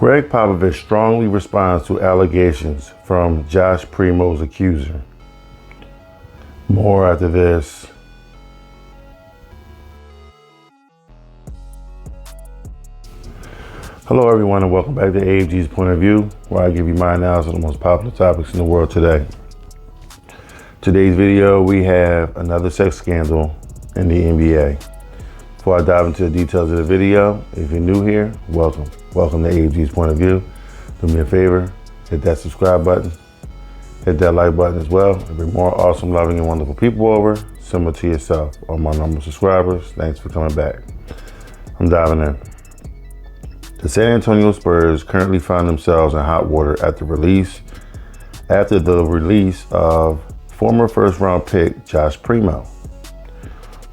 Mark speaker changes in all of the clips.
Speaker 1: Gregg Popovich strongly responds to allegations from Josh Primo's accuser. More after this. Hello everyone and welcome back to AFG's Point of View, where I give you my analysis of the most popular topics in the world today. Today's video, we have another sex scandal in the NBA. Before I dive into the details of the video, if you're new here, welcome. Welcome to AFG's Point of View. Do me a favor, hit that subscribe button, hit that like button as well. There'll be more awesome, loving, and wonderful people over, similar to yourself. All my normal subscribers, thanks for coming back. I'm diving in. The San Antonio Spurs currently find themselves in hot water after the release of former first-round pick Josh Primo,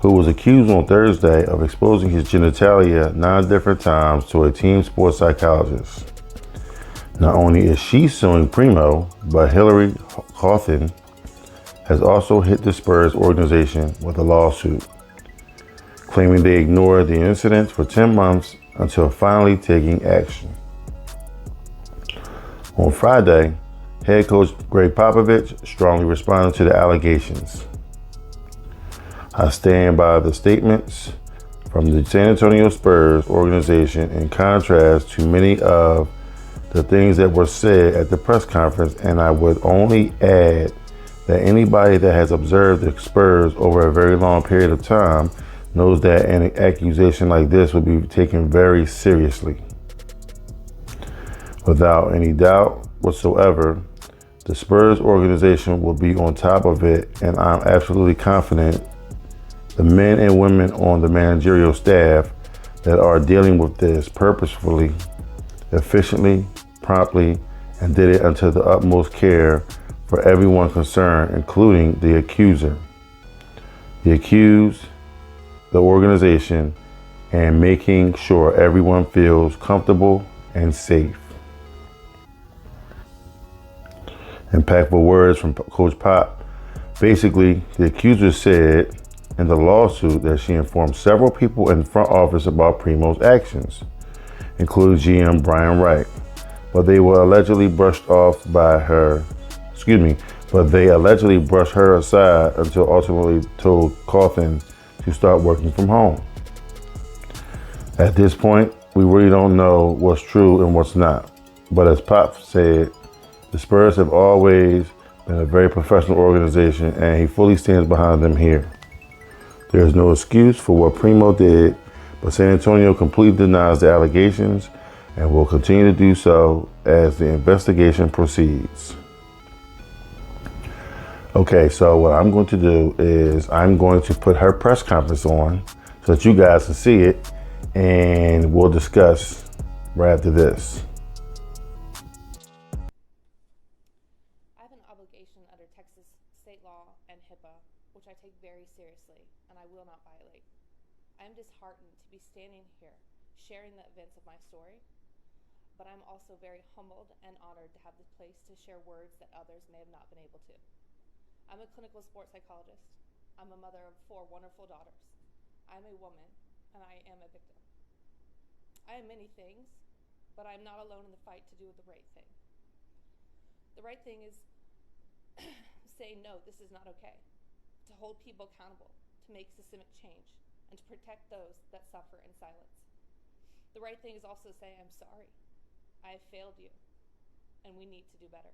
Speaker 1: who was accused on Thursday of exposing his genitalia 9 different times to a team sports psychologist. Not only is she suing Primo, but Hillary Cauthen has also hit the Spurs organization with a lawsuit, claiming they ignored the incident for 10 months until finally taking action. On Friday, head coach Gregg Popovich strongly responded to the allegations. I stand by the statements from the San Antonio Spurs organization in contrast to many of the things that were said at the press conference, and I would only add that anybody that has observed the Spurs over a very long period of time knows that an accusation like this would be taken very seriously. Without any doubt whatsoever, the Spurs organization will be on top of it, and I'm absolutely confident the men and women on the managerial staff that are dealing with this purposefully, efficiently, promptly, and did it unto the utmost care for everyone concerned, including the accuser, the accused, the organization, and making sure everyone feels comfortable and safe. Impactful words from Coach Pop. Basically, the accuser said in the lawsuit that she informed several people in the front office about Primo's actions, including GM Brian Wright, but they allegedly brushed her aside until ultimately told Cauthen to start working from home. At this point, we really don't know what's true and what's not. But as Pop said, the Spurs have always been a very professional organization, and he fully stands behind them here. There is no excuse for what Primo did, but San Antonio completely denies the allegations and will continue to do so as the investigation proceeds. Okay, so what I'm going to do is I'm going to put her press conference on so that you guys can see it, and we'll discuss right after this.
Speaker 2: I have an obligation under Texas state law and HIPAA, which I take very seriously, and I will not violate. I am disheartened to be standing here sharing the events of my story, but I'm also very humbled and honored to have the place to share words that others may have not been able to. I'm a clinical sports psychologist. I'm a mother of 4 wonderful daughters. I'm a woman, and I am a victim. I am many things, but I'm not alone in the fight to do the right thing. The right thing is saying, no, this is not okay, to hold people accountable, to make systemic change, and to protect those that suffer in silence. The right thing is also saying, I'm sorry. I have failed you, and we need to do better.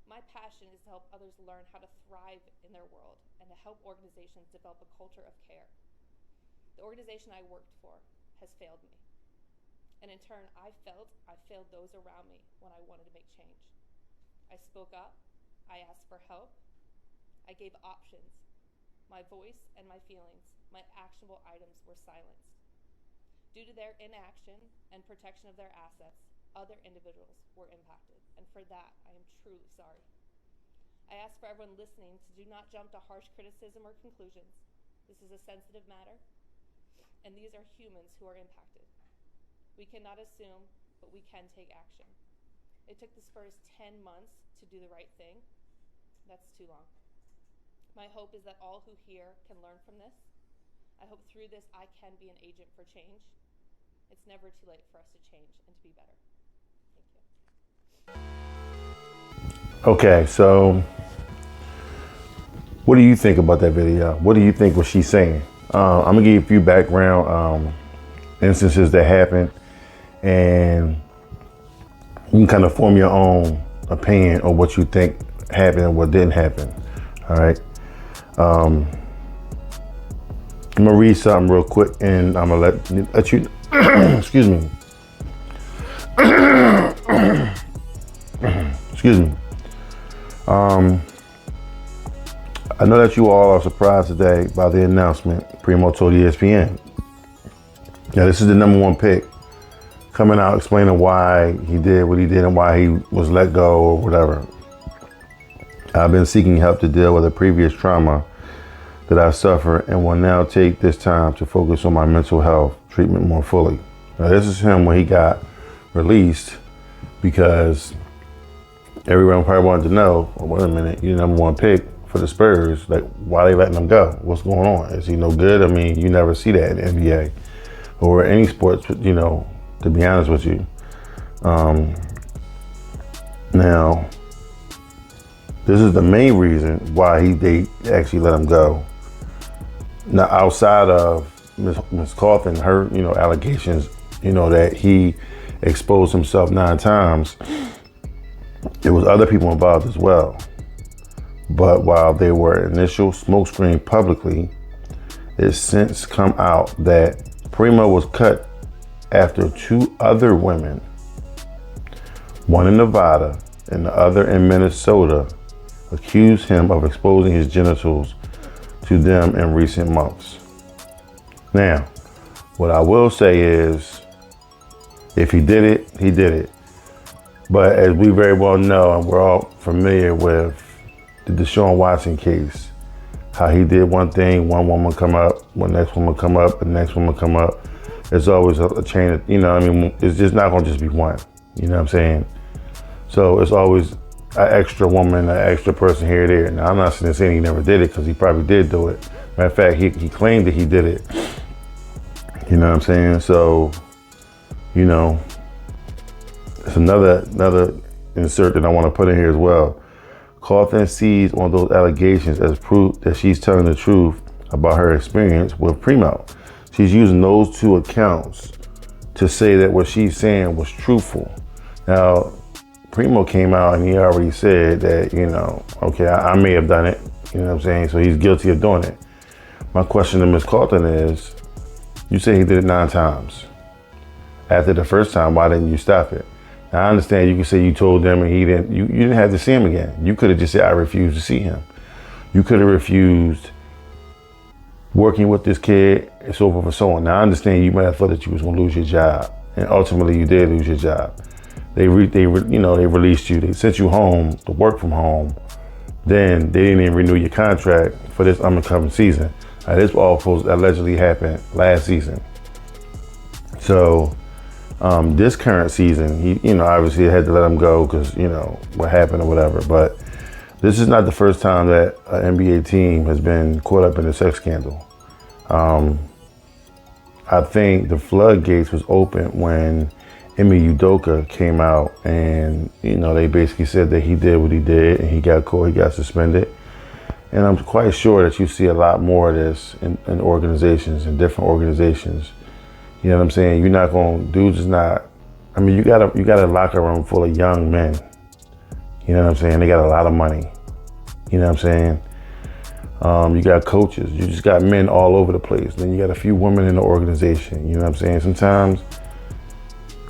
Speaker 2: My passion is to help others learn how to thrive in their world and to help organizations develop a culture of care. The organization I worked for has failed me. And in turn, I failed those around me when I wanted to make change. I spoke up, I asked for help, I gave options. My voice and my feelings, my actionable items were silenced. Due to their inaction and protection of their assets, other individuals were impacted, and for that, I am truly sorry. I ask for everyone listening to do not jump to harsh criticism or conclusions. This is a sensitive matter, and these are humans who are impacted. We cannot assume, but we can take action. It took the Spurs 10 months to do the right thing. That's too long. My hope is that all who hear can learn from this. I hope through this I can be an agent for change. It's never too late for us to change and to be better. you.
Speaker 1: Okay, so what do you think about that video? What do you think what she's saying? I'm gonna give you a few background instances that happened, and you can kind of form your own opinion on what you think happened and what didn't happen. All right. I'm gonna read something real quick, and I'm gonna let you. Excuse me. Excuse me. I know that you all are surprised today by the announcement Primo told ESPN. Now, this is the #1 pick coming out explaining why he did what he did and why he was let go or whatever. I've been seeking help to deal with a previous trauma that I suffered and will now take this time to focus on my mental health treatment more fully. Now, this is him when he got released, because everyone probably wanted to know, well, wait a minute, you're the #1 pick for the Spurs. Like, why are they letting him go? What's going on? Is he no good? I mean, you never see that in the NBA or any sports, you know, to be honest with you. Now, this is the main reason why they actually let him go. Now, outside of Ms. Cauthen, her, you know, allegations, you know, that he exposed himself 9 times, there was other people involved as well. But while they were initial smokescreen publicly, it's since come out that Primo was cut after 2 other women, one in Nevada and the other in Minnesota, accused him of exposing his genitals to them in recent months. Now, what I will say is, if he did it, he did it. But as we very well know, and we're all familiar with the Deshaun Watson case, how he did one thing, one woman come up, one next woman come up, the next woman come up. It's always a chain of, you know, I mean, it's just not gonna just be one, you know what I'm saying? So it's always an extra woman, an extra person here or there. Now, I'm not saying he never did it, because he probably did do it. Matter of fact, he claimed that he did it. You know what I'm saying? So, you know, it's another insert that I want to put in here as well. Cauthen sees on those allegations as proof that she's telling the truth about her experience with Primo. She's using those 2 accounts to say that what she's saying was truthful. Now, Primo came out and he already said that, you know, okay, I may have done it, you know what I'm saying? So he's guilty of doing it. My question to Ms. Cauthen is, you say he did it 9 times. After the first time, why didn't you stop it? Now, I understand you can say you told them and he didn't, you didn't have to see him again. You could have just said, I refuse to see him. You could have refused working with this kid and so forth and so on. Now, I understand you might have thought that you was going to lose your job, and ultimately you did lose your job. They released you. They sent you home to work from home. Then they didn't even renew your contract for this upcoming season. This all supposed to allegedly happened last season. So this current season, he, you know, obviously had to let him go because, you know, what happened or whatever. But this is not the first time that an NBA team has been caught up in a sex scandal. I think the floodgates was open when Emi Udoka came out, and, you know, they basically said that he did what he did and he got caught, he got suspended. And I'm quite sure that you see a lot more of this in organizations, in different organizations. You know what I'm saying? You're not going, dudes is not, I mean, you got a locker room full of young men. You know what I'm saying? They got a lot of money. You know what I'm saying? You got coaches. You just got men all over the place. Then you got a few women in the organization. You know what I'm saying? Sometimes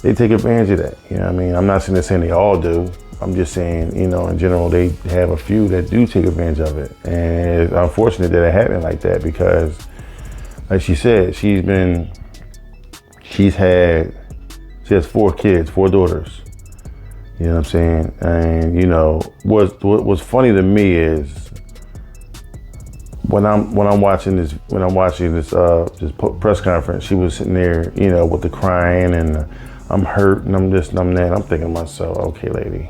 Speaker 1: they take advantage of that. You know what I mean? I'm not saying they all do. I'm just saying, you know, in general, they have a few that do take advantage of it. And it's unfortunate that it happened like that because, like she said, she has 4 kids, 4 daughters. You know what I'm saying? And, you know, what's funny to me is when I'm watching this press conference, she was sitting there, you know, with the crying and I'm hurt and I'm this and I'm that. I'm thinking to myself, okay, lady,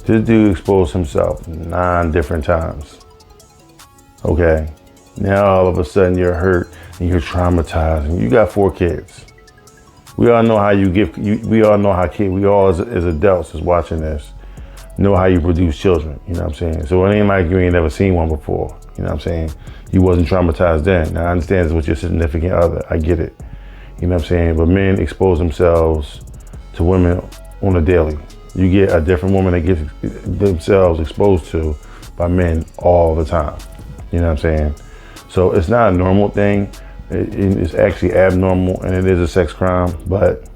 Speaker 1: this dude exposed himself 9 different times. Okay. Now all of a sudden you're hurt and you're traumatized and you got 4 kids. We all know how you give. We all know how kids. We all as adults is watching this know how you produce children. You know what I'm saying? So it ain't like you ain't never seen one before. You know what I'm saying? You wasn't traumatized then. Now I understand it's with your significant other. I get it. You know what I'm saying? But men expose themselves to women on a daily. You get a different woman that gets themselves exposed to by men all the time. You know what I'm saying? So it's not a normal thing. It's actually abnormal, and it is a sex crime. But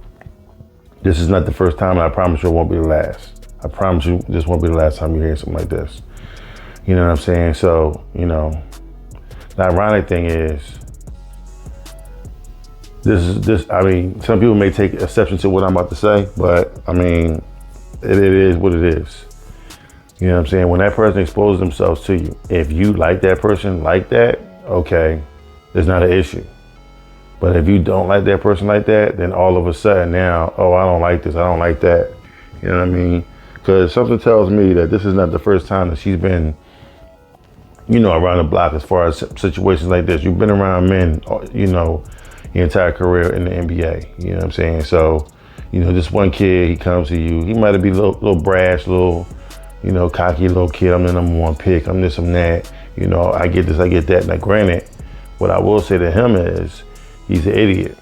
Speaker 1: this is not the first time, and I promise you it won't be the last. I promise you this won't be the last time you hear something like this. You know what I'm saying? So, you know, the ironic thing is, I mean, some people may take exception to what I'm about to say, but I mean, it is what it is. You know what I'm saying? When that person exposes themselves to you, if you like that person like that, okay, there's not an issue. But if you don't like that person like that, then all of a sudden now, oh, I don't like this, I don't like that. You know what I mean? Because something tells me that this is not the first time that she's been, you know, around the block as far as situations like this. You've been around men, you know, your entire career in the NBA. You know what I'm saying? So, you know, this one kid, he comes to you. He might be a little brash, little, you know, cocky little kid. I'm the number one pick. I'm this, I'm that. You know, I get this, I get that. Now, granted, what I will say to him is, he's an idiot.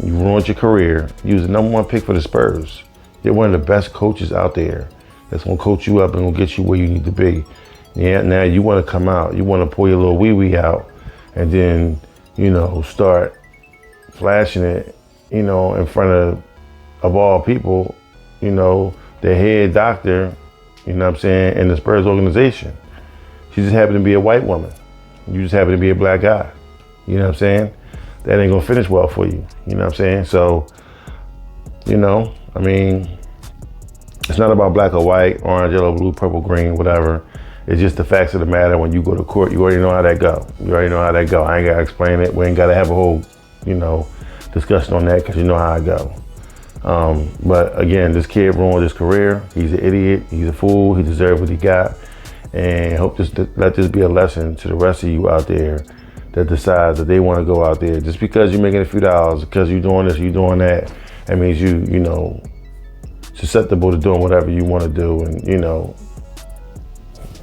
Speaker 1: You ruined your career. You was the number one pick for the Spurs. You're one of the best coaches out there that's gonna coach you up and gonna get you where you need to be. Yeah, now you wanna come out, you wanna pull your little wee-wee out and then, you know, start flashing it, you know, in front of all people, you know, the head doctor, you know what I'm saying, in the Spurs organization. She just happened to be a white woman. You just happen to be a black guy. You know what I'm saying? That ain't gonna finish well for you. You know what I'm saying? So, you know, I mean, it's not about black or white, orange, yellow, blue, purple, green, whatever. It's just the facts of the matter. When you go to court, you already know how that go. You already know how that go. I ain't gotta explain it. We ain't gotta have a whole, you know, discussion on that because you know how I go. But again, this kid ruined his career. He's an idiot. He's a fool. He deserved what he got. And let this be a lesson to the rest of you out there that decides that they want to go out there. Just because you're making a few dollars, because you're doing this, you're doing that, that means you know, susceptible to doing whatever you want to do, and you know,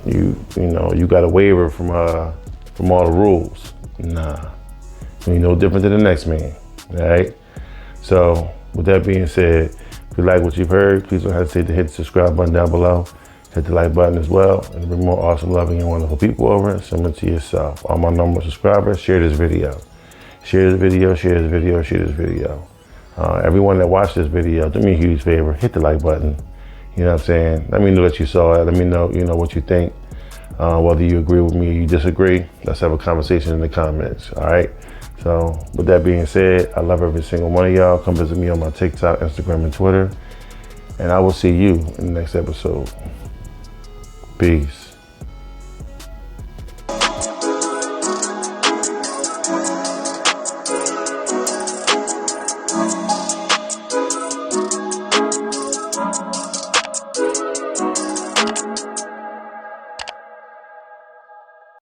Speaker 1: you got a waiver from all the rules. Nah, you're no different than the next man. All right. So with that being said, if you like what you've heard, please don't hesitate to hit the subscribe button down below. Hit the like button as well, and bring more awesome, loving, and wonderful people over and similar to yourself. All my number one subscribers, share this video. Share this video, share this video, share this video. Everyone that watched this video, do me a huge favor, hit the like button. You know what I'm saying? Let me know that you saw it. Let me know, you know, what you think. Whether you agree with me or you disagree, let's have a conversation in the comments, all right? So with that being said, I love every single one of y'all. Come visit me on my TikTok, Instagram, and Twitter. And I will see you in the next episode. Peace.